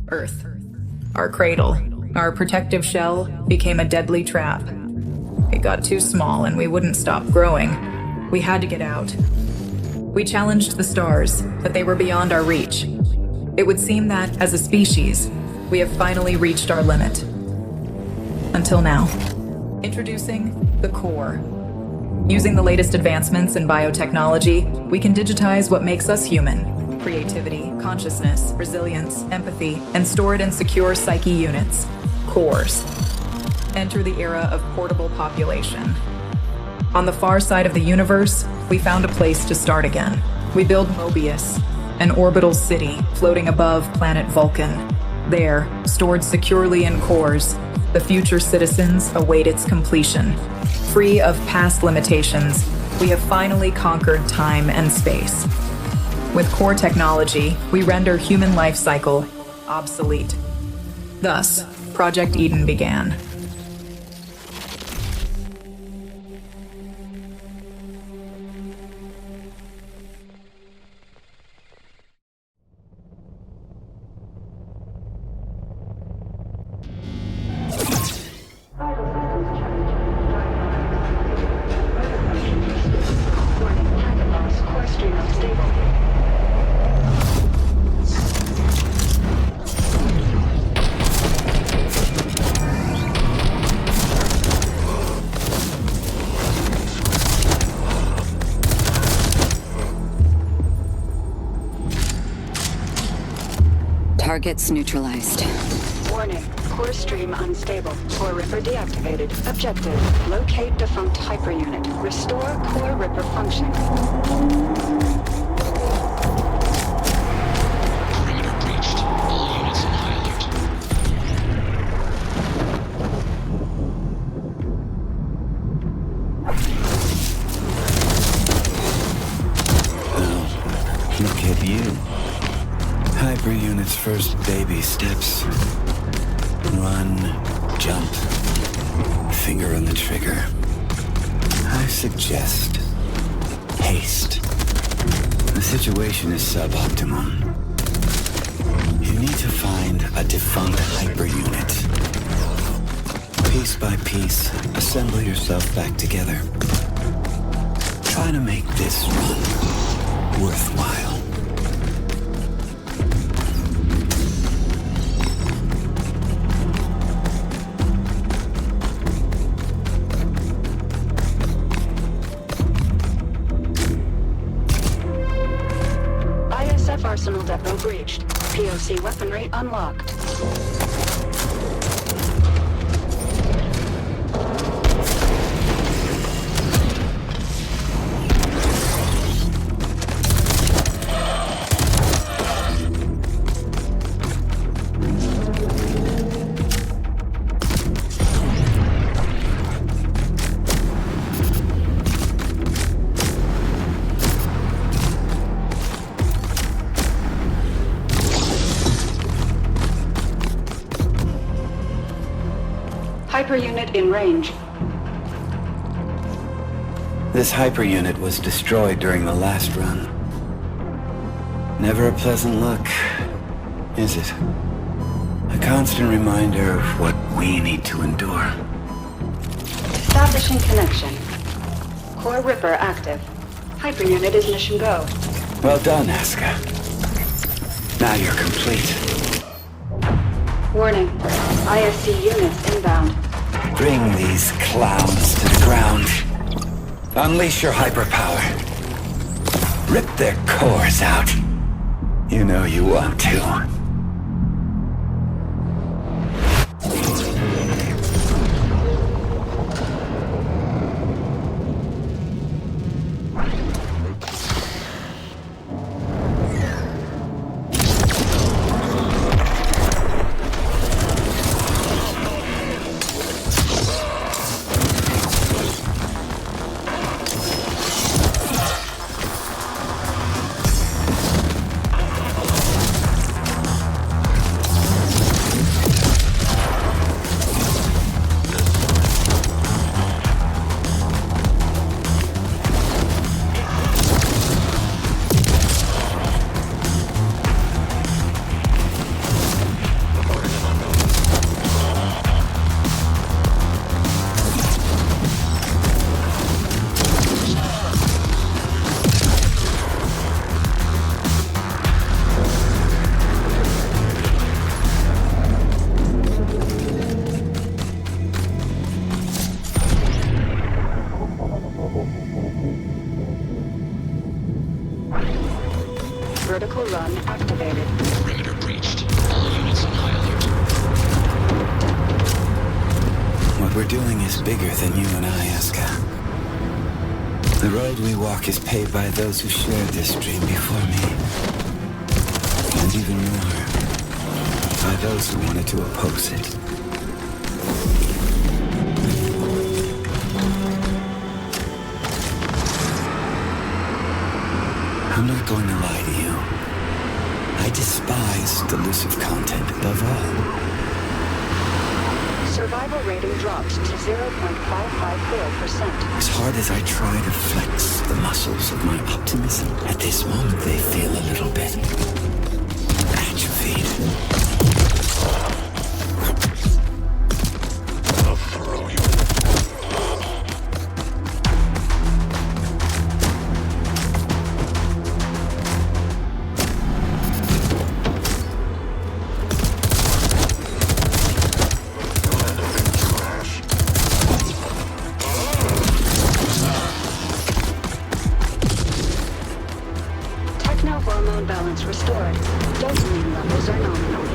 Earth. Our cradle, our protective shell, became a deadly trap. It got too small and we wouldn't stop growing. We had to get out. We challenged the stars, but they were beyond our reach. It would seem that, as a species, we have finally reached our limit. Until now. Introducing the core. Using the latest advancements in biotechnology, we can digitize what makes us human. Creativity, consciousness, resilience, empathy, and store it in secure psyche units. Cores. Enter the era of portable population. On the far side of the universe, we found a place to start again. We build Mobius, an orbital city floating above planet Vulcan. There, stored securely in cores, the future citizens await its completion. Free of past limitations, we have finally conquered time and space. With core technology, we render human life cycle obsolete. Thus, Project Eden began. Targets neutralized. Warning. Core stream unstable. Core Ripper deactivated. Objective. Locate defunct hyperunit. Restore Core Ripper function. Perimeter breached. All units in high alert. Oh, look at you. Hyper Unit's first baby steps. Run, jump, finger on the trigger. I suggest haste. The situation is suboptimum. You need to find a defunct hyper unit. Piece by piece, assemble yourself back together. Try to make this run worthwhile. Arsenal depot breached. POC weaponry unlocked. Hyper unit in range. This hyper unit was destroyed during the last run. Never a pleasant look, is it? A constant reminder of what we need to endure. Establishing connection. Core Ripper active. Hyper unit is mission go. Well done, Aska. Now you're complete. Warning. ISC units inbound. Bring these clowns to the ground. Unleash your hyperpower. Rip their cores out. You know you want to. vertical run activated. Perimeter breached. All units on high alert. What we're doing is bigger than you and I, Aska. The road we walk is paved by those who shared this dream before me. And even more, by those who wanted to oppose it. I'm not going to lie to you. I despise delusive content above all. Survival rating dropped to 0.554%. As hard as I try to flex the muscles of my optimism, at this moment they feel a little bit atrophied. I'll throw you. Hormone balance restored. Dopamine levels are nominal.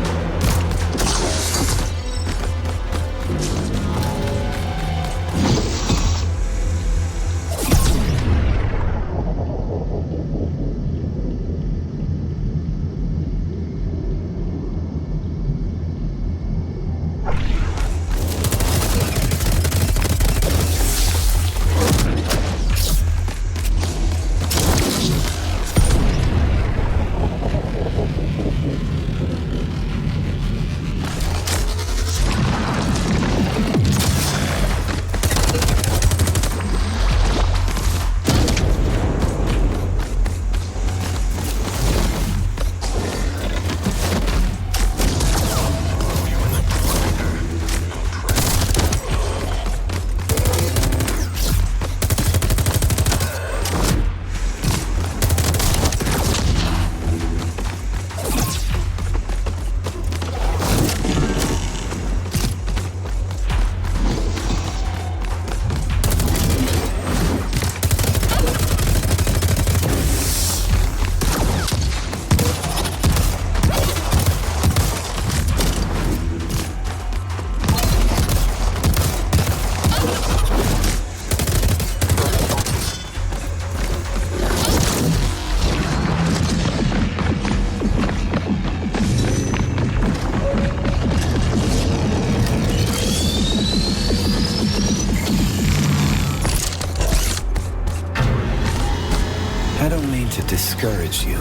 I don't mean to discourage you.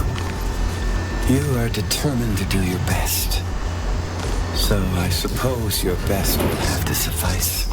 You are determined to do your best. So I suppose your best will have to suffice.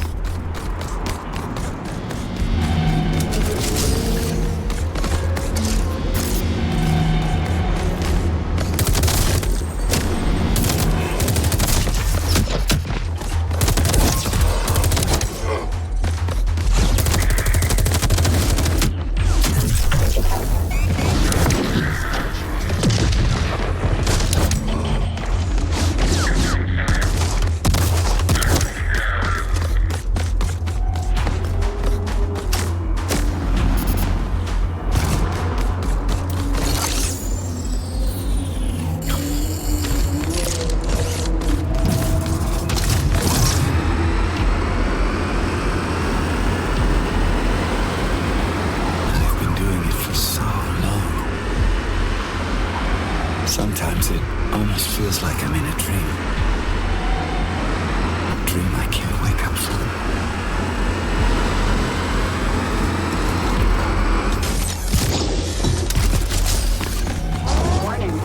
Sometimes it almost feels like I'm in a dream. A dream I can't wake up from. Warning.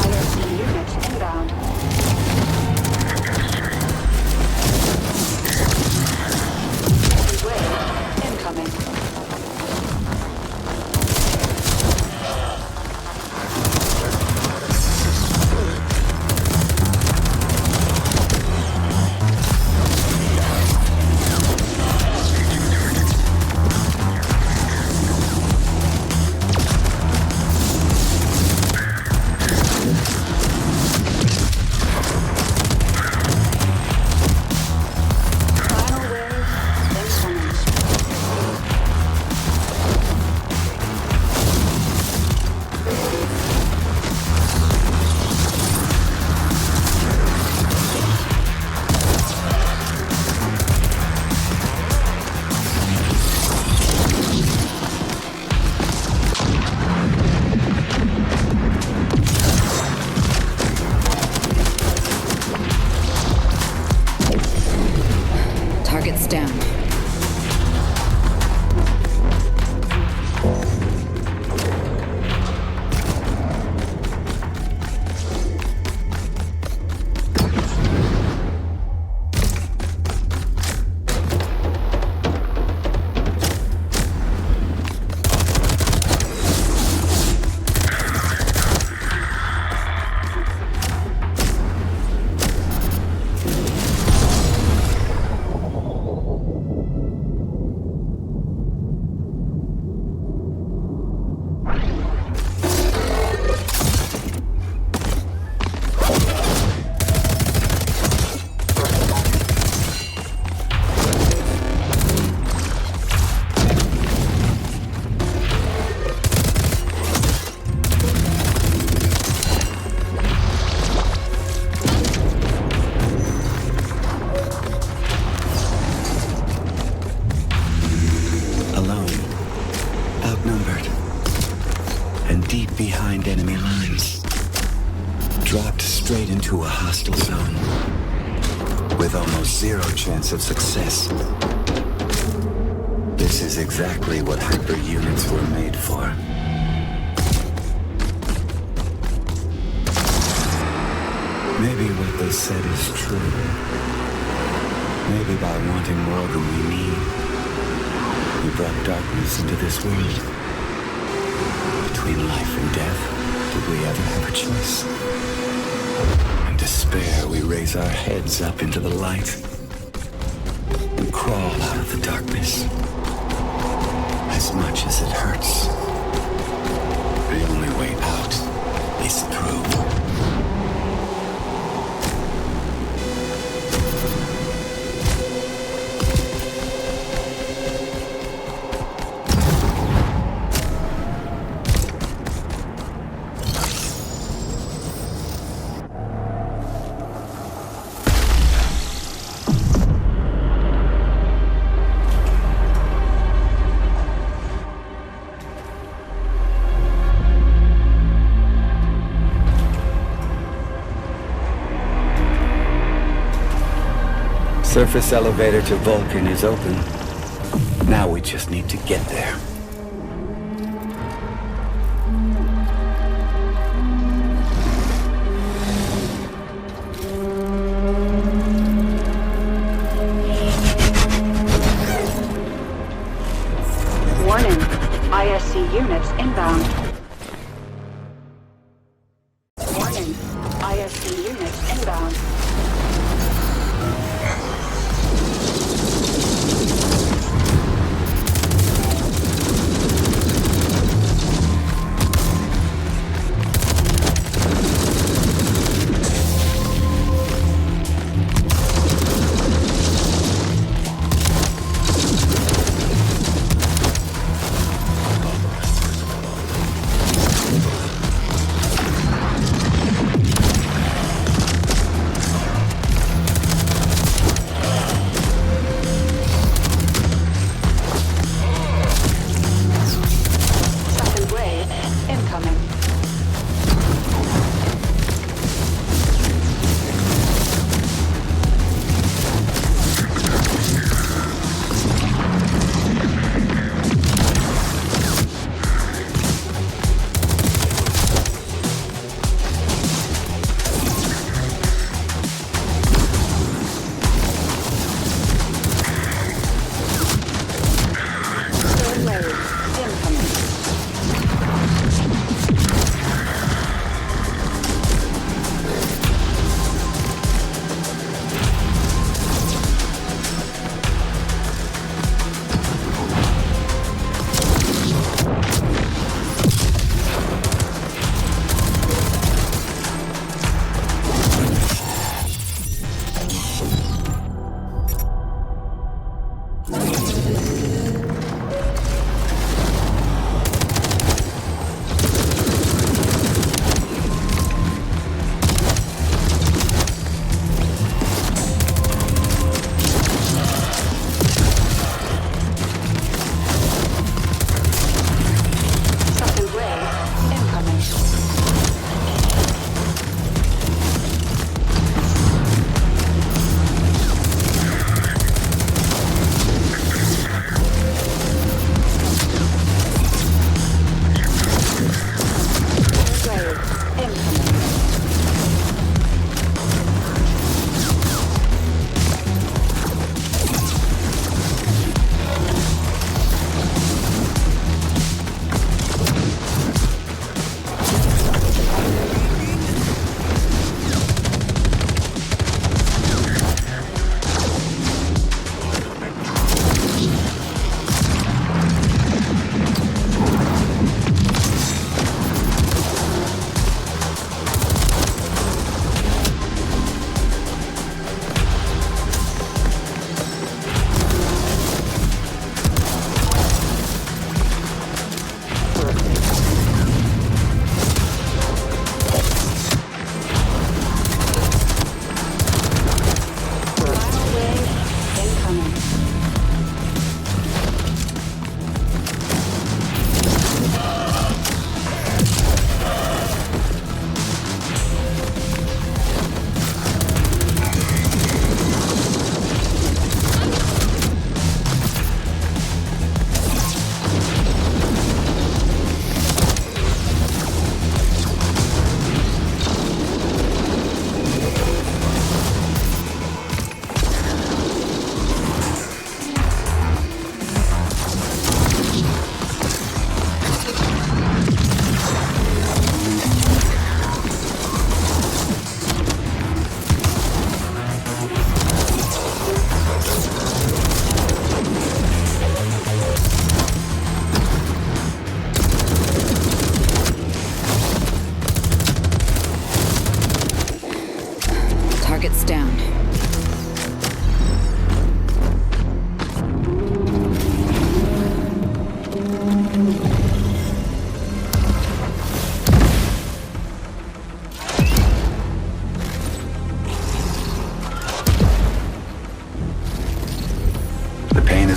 IRC units inbound. Heavy wave incoming. and deep behind enemy lines. Dropped straight into a hostile zone, with almost zero chance of success. This is exactly what hyper units were made for. Maybe what they said is true. Maybe by wanting more than we need, we brought darkness into this world. Between life and death, did we ever have a choice? In despair, we raise our heads up into the light and crawl out of the darkness. As much as it hurts, the only way out is through. Surface elevator to Vulcan is open. Now we just need to get there. Warning. ISC units inbound. Warning. ISC units inbound.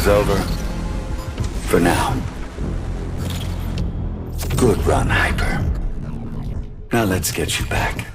is over. For now. Good run, Hyper. Now let's get you back.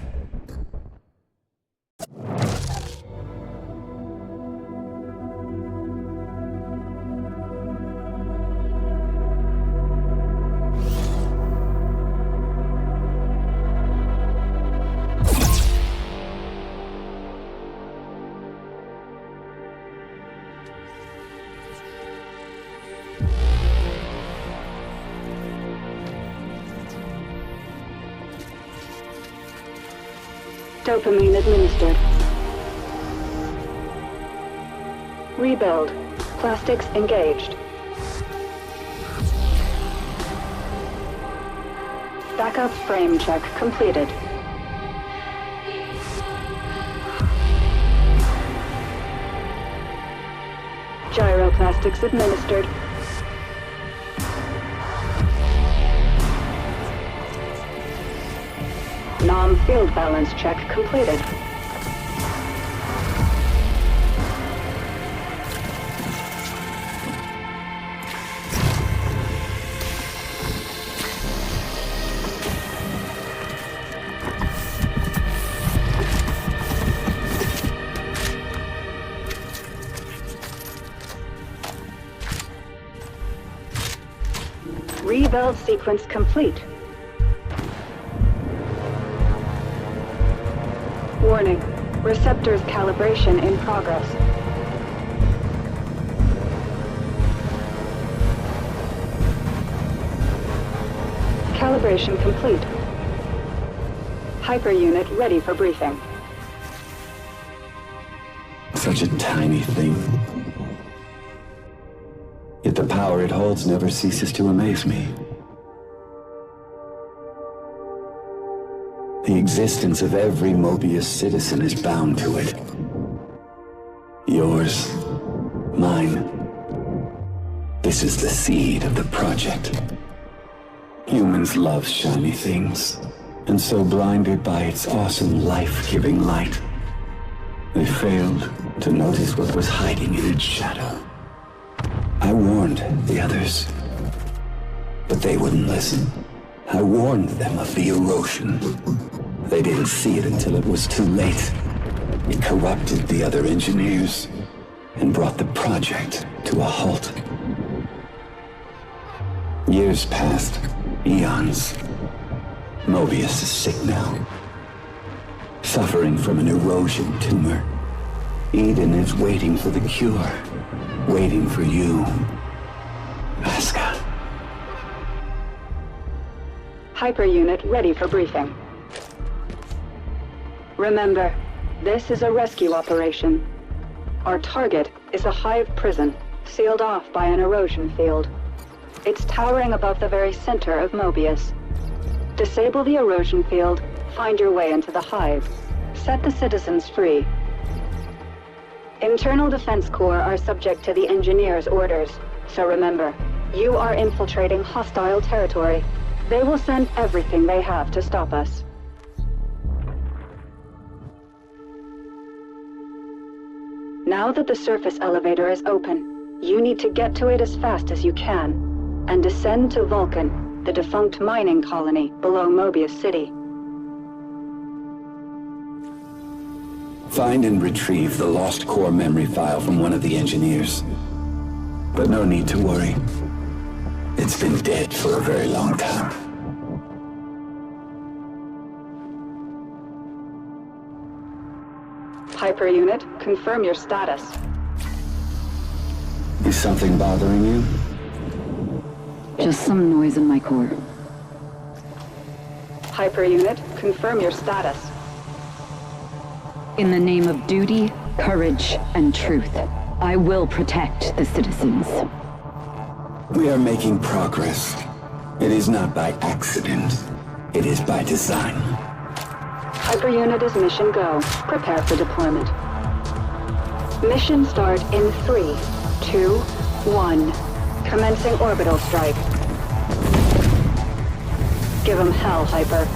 Dopamine administered. Rebuild. Plastics engaged. Backup frame check completed. Gyroplastics administered. Nom field balance check completed. Rebuild sequence complete. Warning. Receptors calibration in progress. Calibration complete. Hyper unit ready for briefing. Such a tiny thing. Yet the power it holds never ceases to amaze me. The existence of every Mobius citizen is bound to it. Yours, mine. This is the seed of the project. Humans love shiny things, and so blinded by its awesome life-giving light, they failed to notice what was hiding in its shadow. I warned the others, but they wouldn't listen. I warned them of the erosion. They didn't see it until it was too late. It corrupted the other engineers and brought the project to a halt. Years passed, eons. Mobius is sick now, suffering from an erosion tumor. Eden is waiting for the cure, waiting for you, Vasca. Hyper unit ready for briefing. Remember, this is a rescue operation. Our target is a hive prison, sealed off by an erosion field. It's towering above the very center of Mobius. Disable the erosion field, find your way into the hive. Set the citizens free. Internal Defense Corps are subject to the engineers' orders, so remember, you are infiltrating hostile territory. They will send everything they have to stop us. Now that the surface elevator is open, you need to get to it as fast as you can, and descend to Vulcan, the defunct mining colony below Mobius City. Find and retrieve the lost core memory file from one of the engineers. But no need to worry. It's been dead for a very long time. Hyper unit, confirm your status. Is something bothering you? Just some noise in my core. Hyper unit, confirm your status. In the name of duty, courage, and truth, I will protect the citizens. We are making progress. It is not by accident. It is by design. Hyper unit is mission go. Prepare for deployment. Mission start in 3, 2, 1. Commencing orbital strike. Give 'em hell, Hyper.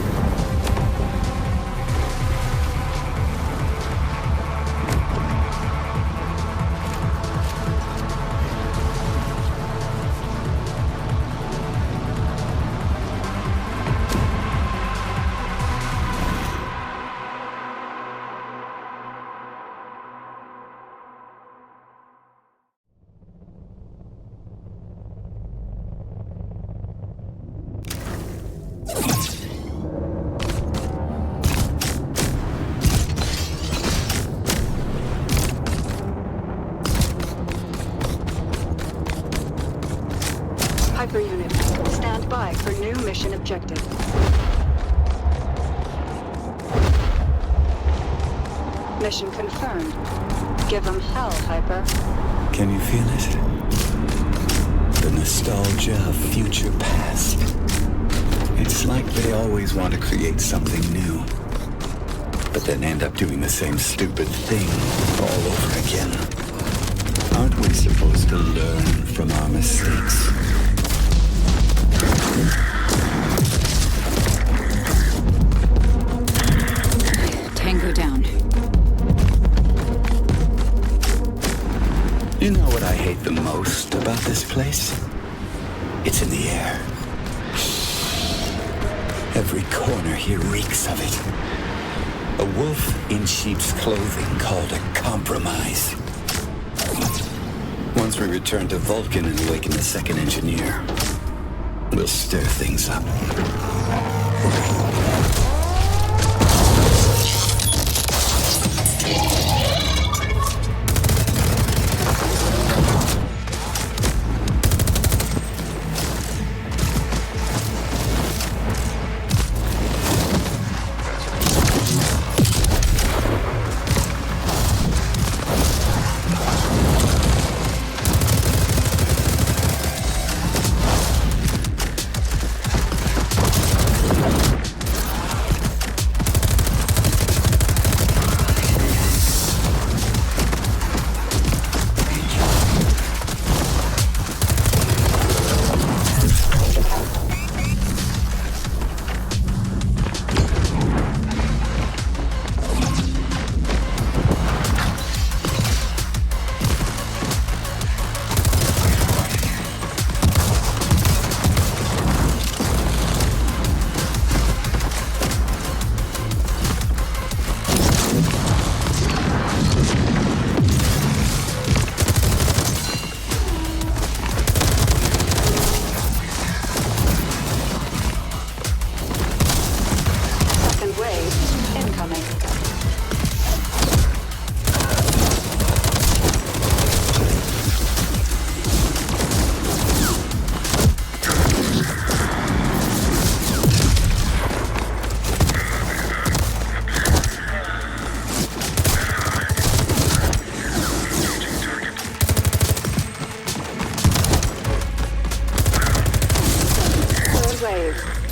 Hyper unit, stand by for new mission objective. Mission confirmed. Give 'em hell, Hyper. Can you feel it? The nostalgia of future past. It's like they always want to create something new, but then end up doing the same stupid thing all over again. Aren't we supposed to learn from our mistakes? Tango down. You know what I hate the most about this place? It's in the air. Every corner here reeks of it. A wolf in sheep's clothing called a compromise. Once we return to Vulcan and awaken the second engineer, we'll stir things up.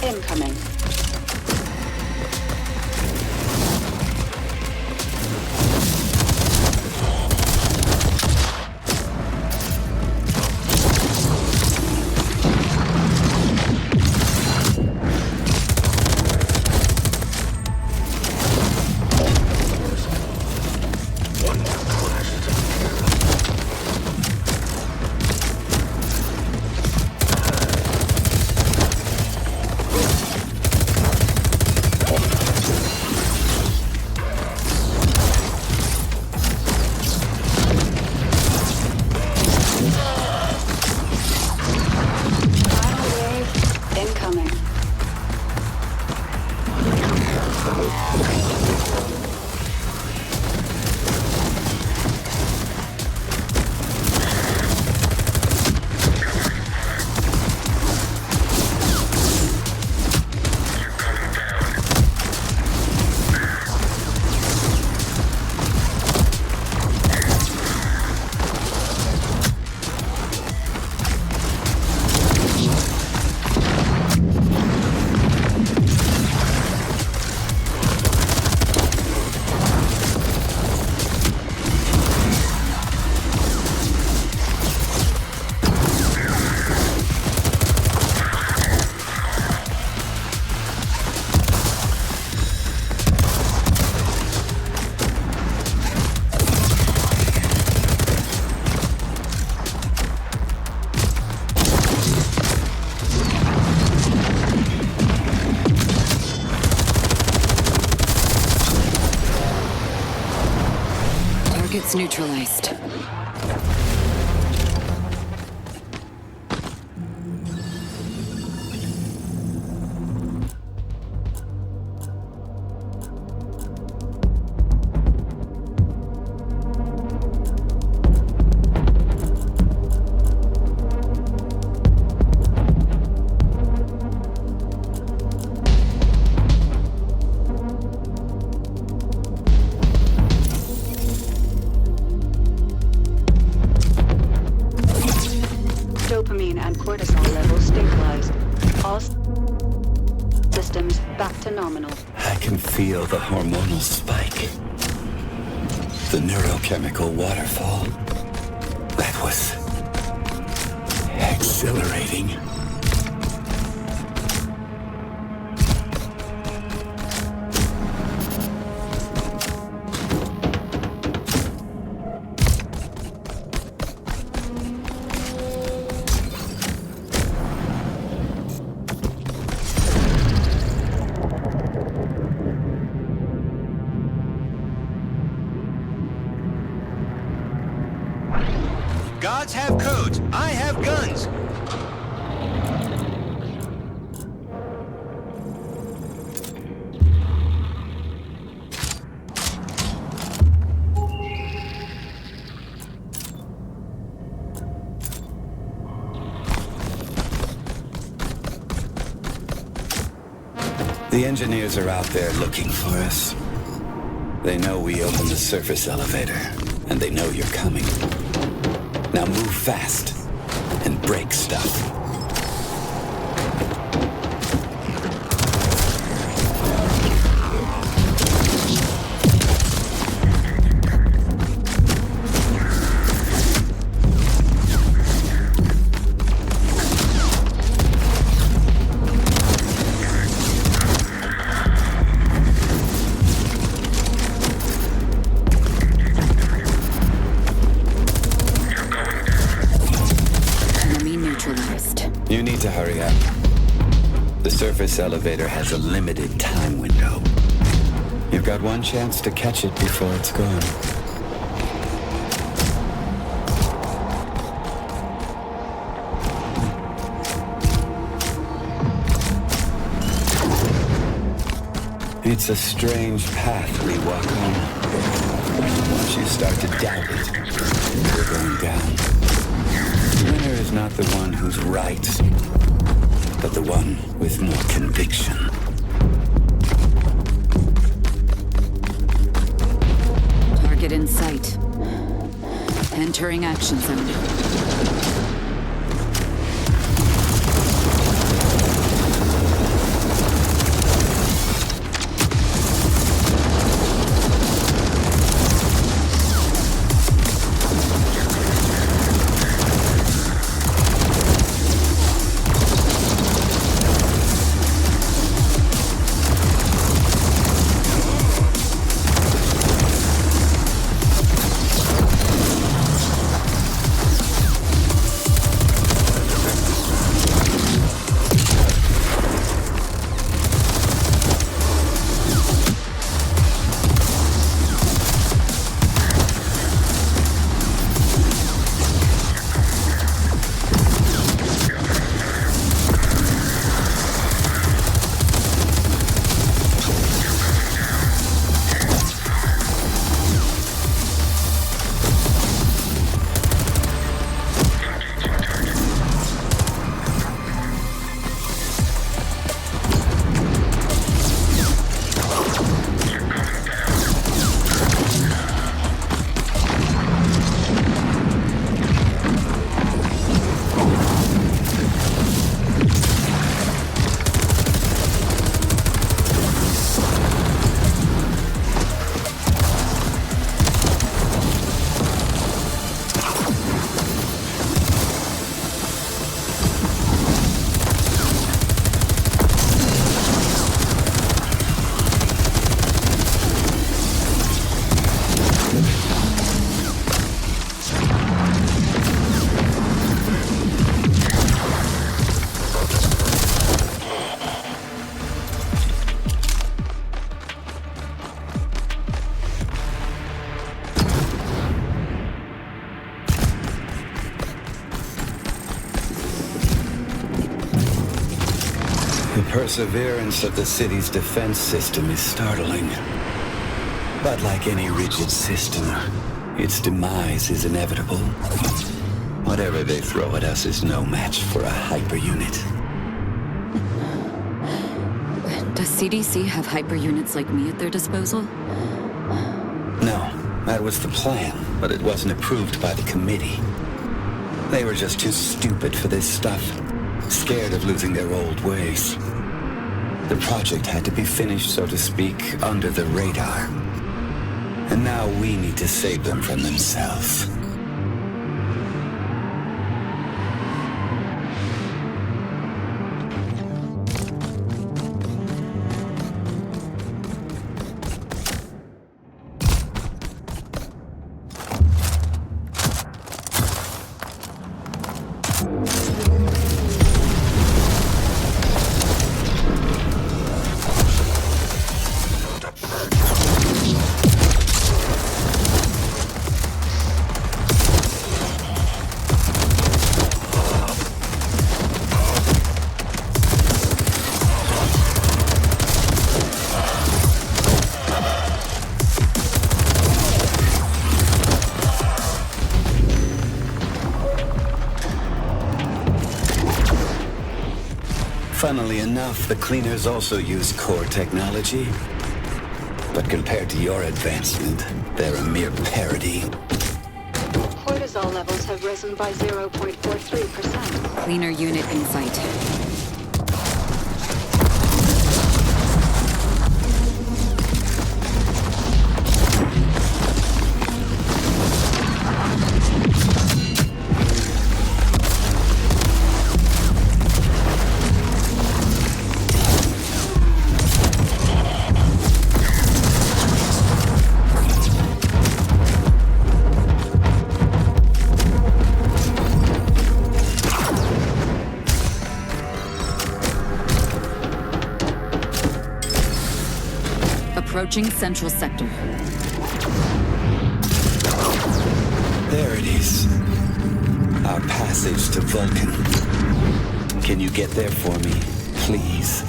Incoming. Target's neutralized. back to nominal. I can feel the hormonal spike. The neurochemical waterfall. That was exhilarating. Gods have codes. I have guns. The engineers are out there looking for us. They know we opened the surface elevator, and they know you're coming. Now move fast and break stuff. You need to hurry up. The surface elevator has a limited time window. You've got one chance to catch it before it's gone. It's a strange path we walk on. Once you start to doubt it, you're going down. The winner is not the one who's right, but the one with more conviction. Target in sight. Entering action zone. The perseverance of the city's defense system is startling. But like any rigid system, its demise is inevitable. Whatever they throw at us is no match for a hyper-unit. Does CDC have hyper units like me at their disposal? No, that was the plan, but it wasn't approved by the committee. They were just too stupid for this stuff. Scared of losing their old ways. The project had to be finished, so to speak, under the radar. And now we need to save them from themselves. Funnily enough, the cleaners also use core technology. But compared to your advancement, they're a mere parody. Cortisol levels have risen by 0.43%. Cleaner unit in sight. Approaching central sector. There it is. Our passage to Vulcan. Can you get there for me, please?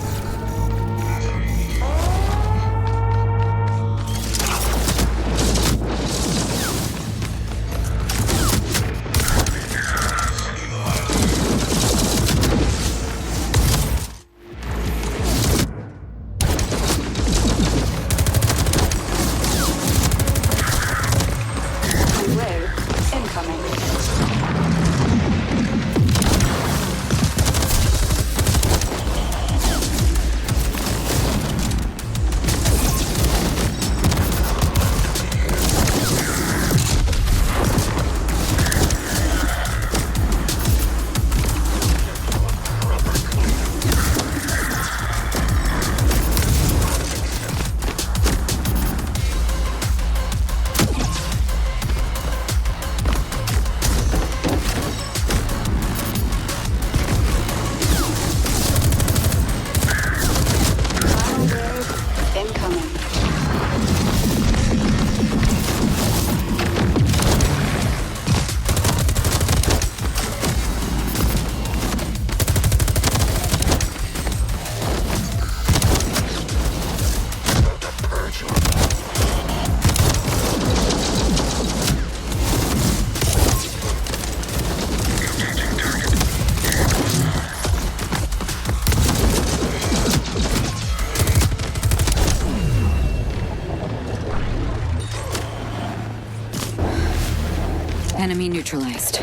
Enemy neutralized.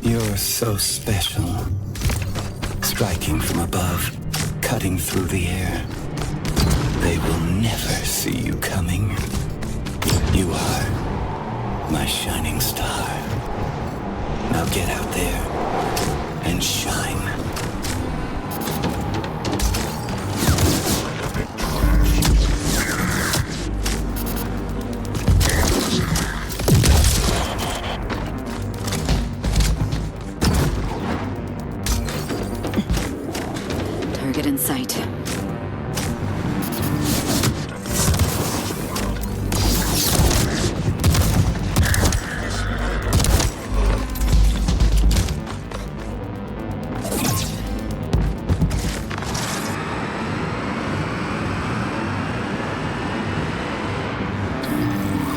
You're so special. Striking from above, cutting through the air. They will never see you coming. You are my shining star. Now get out there and shine. target in sight.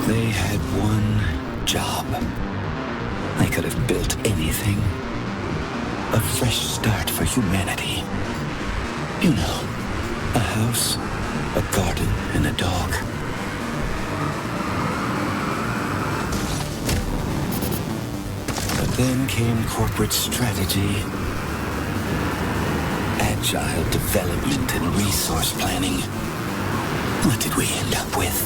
They had one job. They could have built anything. A fresh start for humanity. You know, a house, a garden, and a dog. But then came corporate strategy, agile development, and resource planning. What did we end up with?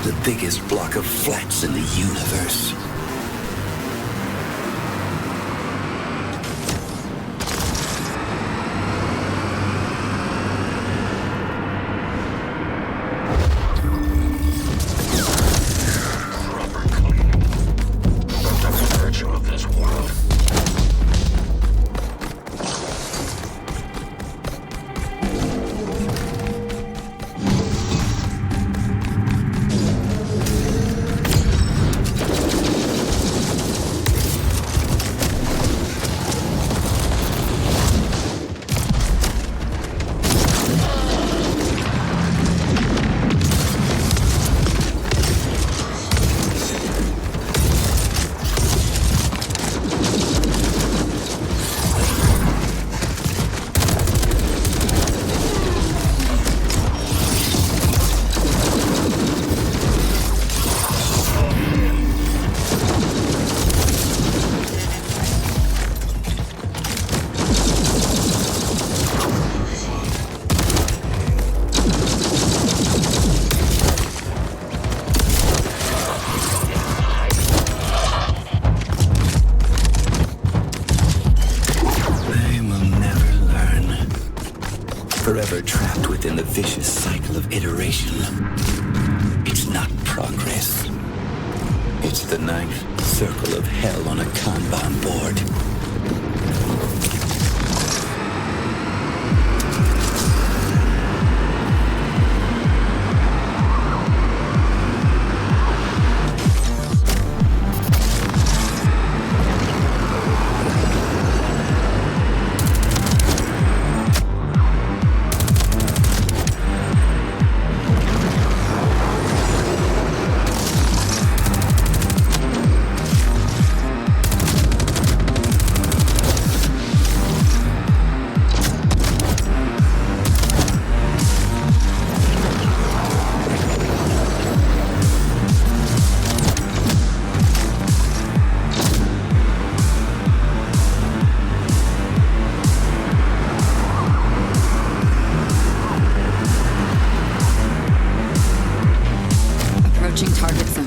The biggest block of flats in the universe. Forever trapped within the vicious cycle of iteration. It's not progress. It's the ninth circle of hell on a Kanban board. Target zone.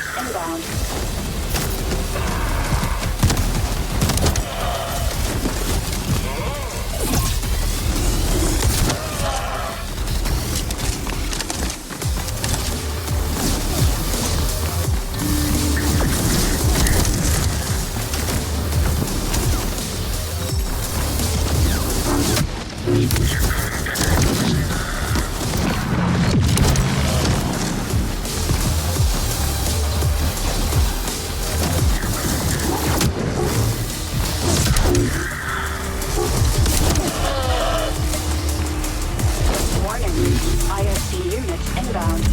units inbound. Warning, ISC units inbound.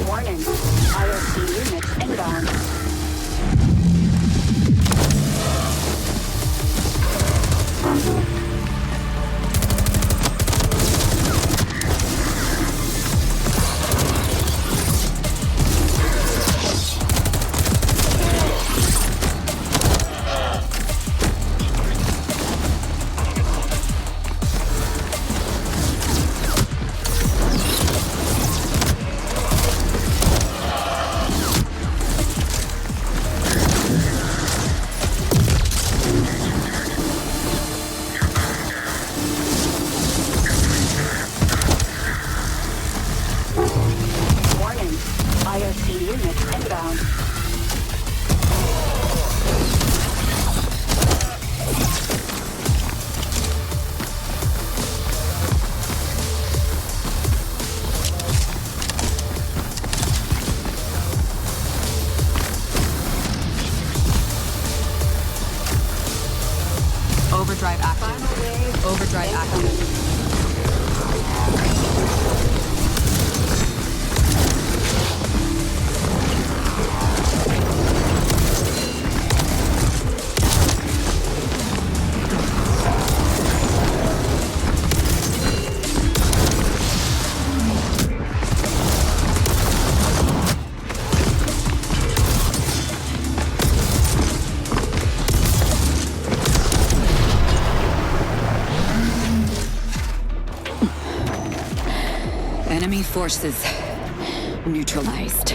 Warning, ISC units inbound. Warning, ISC units inbound. Overdrive active. Overdrive active. Enemy forces neutralized.